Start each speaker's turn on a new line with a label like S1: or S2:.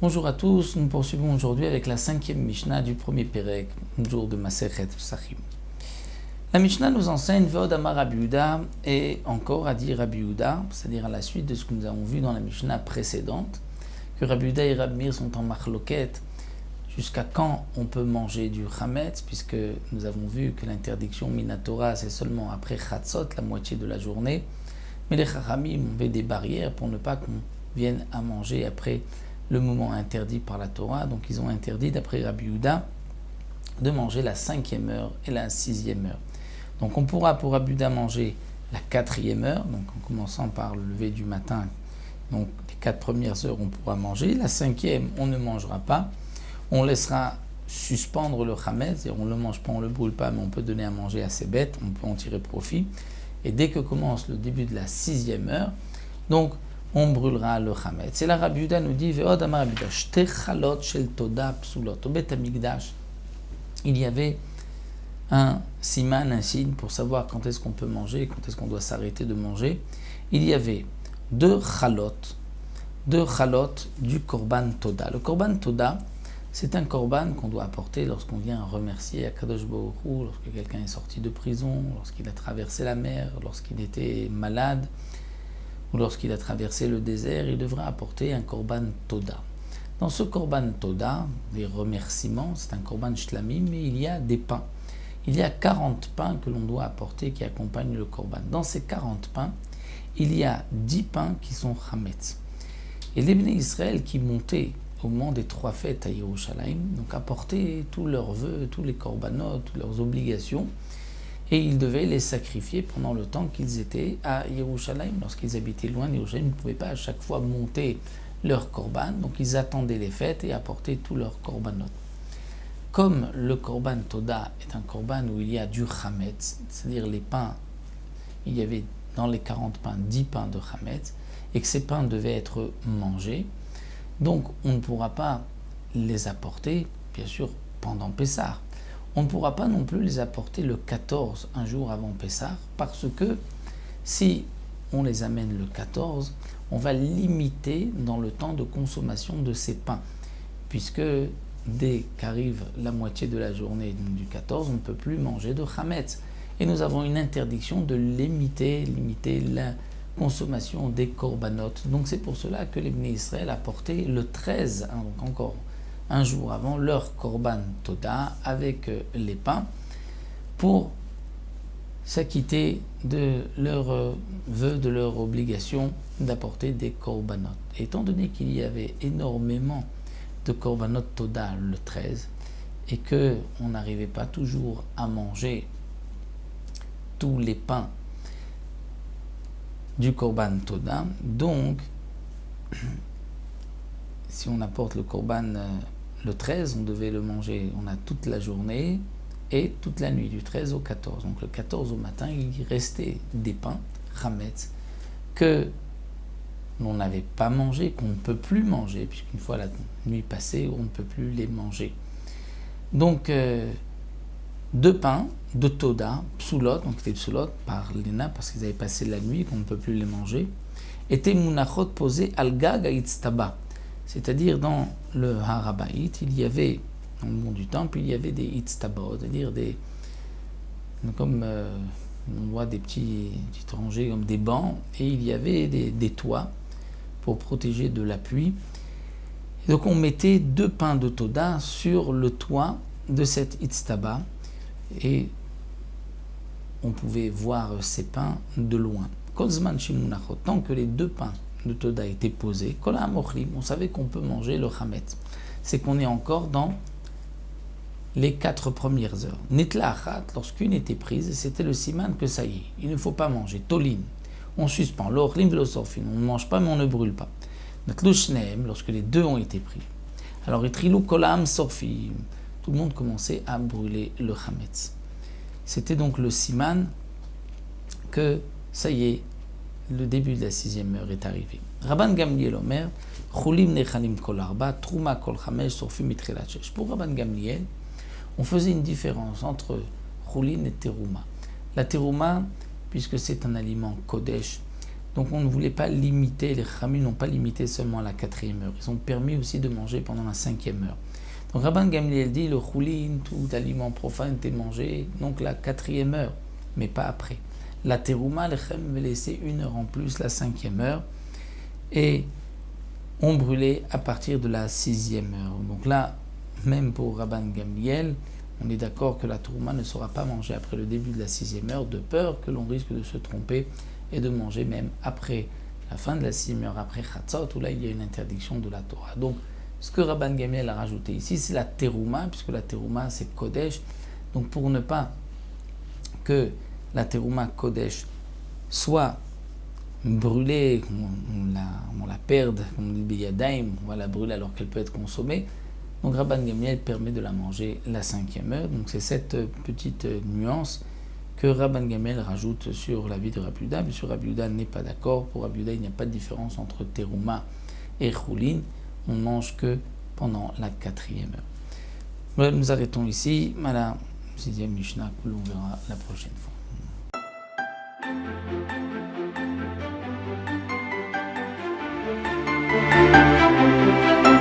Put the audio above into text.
S1: Bonjour à tous, nous poursuivons aujourd'hui avec la 5e Mishnah du premier Pérec, jour de Masechet Psachim. La Mishnah nous enseigne Ve'od Amar Rabbi Yehuda et encore à dire Rabbi Yehuda, c'est-à-dire à la suite de ce que nous avons vu dans la Mishnah précédente, que Rabbi Yehuda et Rabbi Meir sont en marloquette jusqu'à quand on peut manger du chametz, puisque nous avons vu que l'interdiction Minatora c'est seulement après Chatzot, la moitié de la journée, mais les Chachamim ont fait des barrières pour ne pas qu'on vienne à manger après le moment interdit par la Torah, donc ils ont interdit, d'après Rabbi Yehuda, de manger la 5e heure et la 6e heure. Donc on pourra pour Rabbi Yehuda manger la 4e heure, donc en commençant par le lever du matin, donc les 4 premières heures on pourra manger, la 5e on ne mangera pas, on laissera suspendre le chametz, c'est-à-dire on ne le mange pas, on ne le brûle pas, mais on peut donner à manger à ses bêtes, on peut en tirer profit, et dès que commence le début de la 6e heure, donc on brûlera le chametz. Et là, Rabbi Yehuda nous dit, Ve'od amar Rabbi Yehuda, shte chalot shel toda psulot. Au Bet Hamikdash, il y avait un siman, un signe pour savoir quand est-ce qu'on peut manger, quand est-ce qu'on doit s'arrêter de manger. Il y avait deux chalot du korban toda. Le korban toda, c'est un korban qu'on doit apporter lorsqu'on vient remercier Akadosh Baruch Hu, lorsque quelqu'un est sorti de prison, lorsqu'il a traversé la mer, lorsqu'il était malade, ou lorsqu'il a traversé le désert, il devra apporter un korban toda. Dans ce korban toda, des remerciements, c'est un korban shlamim, mais il y a des pains. Il y a 40 pains que l'on doit apporter qui accompagnent le korban. Dans ces 40 pains, il y a 10 pains qui sont chametz. Et les Bnei Israël qui montaient au moment des 3 fêtes à Yerushalayim, donc apportaient tous leurs vœux, tous les korbanot, toutes leurs obligations, et ils devaient les sacrifier pendant le temps qu'ils étaient à Yerushalayim. Lorsqu'ils habitaient loin de Yerushalayim, ils ne pouvaient pas à chaque fois monter leur korban, donc ils attendaient les fêtes et apportaient tous leurs korbanot. Comme le korban toda est un korban où il y a du chametz, c'est-à-dire les pains, il y avait dans les 40 pains 10 pains de chametz, et que ces pains devaient être mangés, donc on ne pourra pas les apporter, bien sûr, pendant Pessah. On ne pourra pas non plus les apporter le 14, un jour avant Pessah, parce que si on les amène le 14, on va limiter dans le temps de consommation de ces pains, puisque dès qu'arrive la moitié de la journée du 14, on ne peut plus manger de chametz. Et nous avons une interdiction de limiter la consommation des korbanot. Donc c'est pour cela que les Bnei Israël apportaient le 13, donc encore un jour avant, leur korban toda avec les pains pour s'acquitter de leurs vœux, de leur obligation d'apporter des korbanot. Et étant donné qu'il y avait énormément de korbanot toda le 13 et qu'on n'arrivait pas toujours à manger tous les pains du korban toda, donc si on apporte le korban le 13, on devait le manger, on a toute la journée et toute la nuit, du 13 au 14. Donc le 14 au matin, il restait des pains, chametz, que l'on n'avait pas mangé, qu'on ne peut plus manger, puisqu'une fois la nuit passée, on ne peut plus les manger. Donc, 2 pains de toda, psulot, donc c'était psulot par l'ENA, parce qu'ils avaient passé la nuit, qu'on ne peut plus les manger, étaient munachot posés al gag haitztaba. C'est-à-dire dans le Harabait, il y avait, dans le monde du temple, il y avait des hitztabot, c'est-à-dire comme on voit des petits rangées comme des bancs, et il y avait des toits pour protéger de la pluie. Et donc on mettait 2 pains de toda sur le toit de cette hitztaba, et on pouvait voir ces pains de loin. Kolzman shimunachot, tant que les 2 pains de toda était posé, on savait qu'on peut manger le chametz. C'est qu'on est encore dans les 4 premières heures. Nitla achat, lorsqu'une était prise, c'était le siman que ça y est, il ne faut pas manger. Tolin, on suspend. L'orlim velosorfin, on ne mange pas mais on ne brûle pas. Natlu shneem, lorsque les 2 ont été pris. Alors itrilou kolam sorfim, tout le monde commençait à brûler le chametz. C'était donc le siman que ça y est, le début de la 6e heure est arrivé. Rabban Gamliel Omer, Chulim nechalim kol arba, Trouma kol chamesh, sorfim mitrelat shesh. Pour Rabban Gamliel, on faisait une différence entre Chulin et Terouma. La Terouma, puisque c'est un aliment Kodesh. Donc on ne voulait pas limiter, les Chachamim n'ont pas limité seulement à la 4e heure. Ils ont permis aussi de manger pendant la 5e heure. Donc Rabban Gamliel dit, le choulin, tout aliment profane était mangé, donc la 4e heure, mais pas après. La terouma, les Chachamim avaient laissé 1 heure en plus, la 5e heure, et on brûlait à partir de la 6e heure. Donc là, même pour Rabban Gamliel, on est d'accord que la terouma ne sera pas mangée après le début de la 6e heure, de peur que l'on risque de se tromper et de manger même après la fin de la 6e heure, après Chatzot, où là il y a une interdiction de la Torah. Donc ce que Rabban Gamliel a rajouté ici, c'est la terouma, puisque la terouma c'est Kodesh. Donc pour ne pas que la terouma Kodesh soit brûlée, on la perde, comme on dit Biyadaim, on va la brûler alors qu'elle peut être consommée. Donc Rabban Gamliel permet de la manger la 5e heure. Donc c'est cette petite nuance que Rabban Gamliel rajoute sur la vie de Rabbi Yehuda. Bien sûr, Rabbi Yehuda n'est pas d'accord. Pour Rabbi Yehuda, il n'y a pas de différence entre terouma et choulin. On ne mange que pendant la 4e heure. Voilà, nous arrêtons ici. À la 6e Mishnah, que l'on verra la prochaine fois.